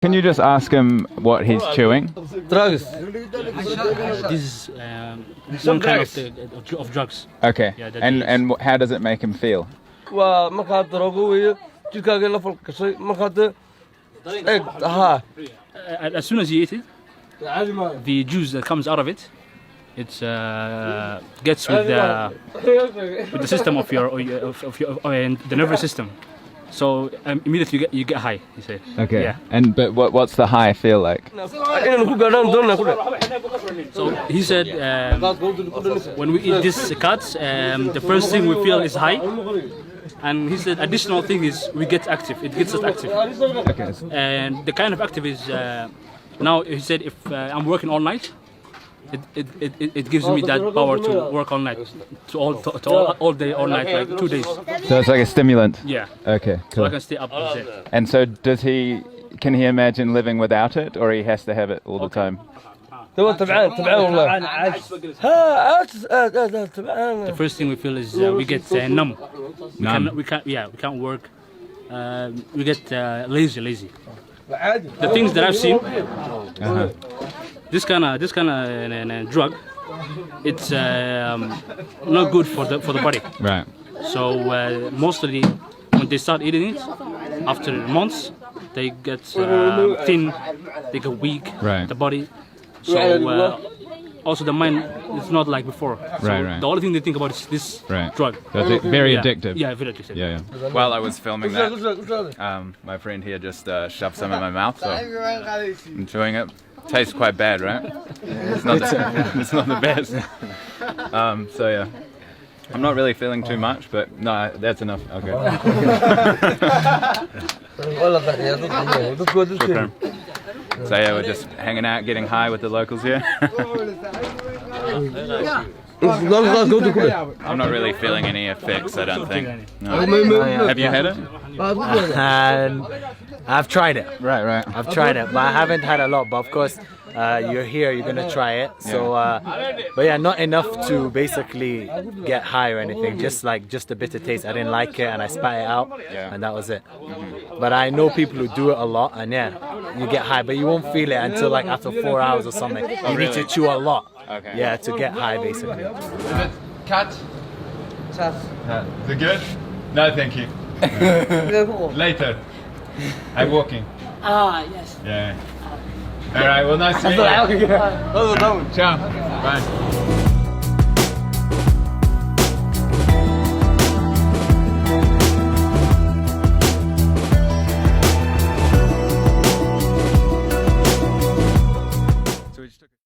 Can you just ask him what he's chewing? Drugs. This is some kind of drugs. Okay. Yeah, that And how does it make him feel? Waa markaad daroogo weeye jidhkaaga la falgashay markaad eeg haa As soon as you eat it, the juice that comes out of it, it gets with the system of your the nervous system. So immediately you get high. You say. Okay. Yeah. And but what's the high feel like? inaan ku gaadhaan doonaa ku dhe So he said when we eat this cuts, the first thing we feel is high. And he said additional thing is we get active. It gets us active. Okay. And the kind of active is now he said if I'm working all night, it gives me that power to work all night, all day, all night, like 2 days. So it's like a stimulant. Yeah. Okay. So Cool. I can stay up all day. And so can he imagine living without it, or he has to have it all the time? تبغى تبعان والله ها تبعان The first thing we feel is we get numb. Numb. We can't work. We get lazy. The things that I've seen, this kind of drug, it's not good for the body. Right. So mostly when they start eating it, after months, they get thin, they get weak. Right. The body. So also the mind is not like before. So Right. The only thing they think about is this drug. So it's very Yeah. addictive. Yeah, very addictive. Yeah. While I was filming that, my friend here just shoved some in my mouth, so I'm chewing it. Tastes quite bad, right? It's not the best. So yeah, I'm not really feeling too much, but no, that's enough. Okay. والله يا دكتور So yeah, we're just hanging out, getting high with the locals here. I'm not really feeling any effects, I don't think. No. Have you had it? And I've tried it. Right. I've tried it, but I haven't had a lot. But of course, you're here, you're gonna try it. So, but yeah, not enough to basically get high or anything. Just a bitter taste. I didn't like it, and I spat it out, and that was it. But I know people who do it a lot, and yeah, you get high, but you won't feel it until like after 4 hours or something. You need to chew a lot. Okay. Yeah, to get high basically. Cut. Is it good? No, thank you. Later. I'm walking. Yes. Yeah. All right. Well, nice to meet you. Ciao. Bye.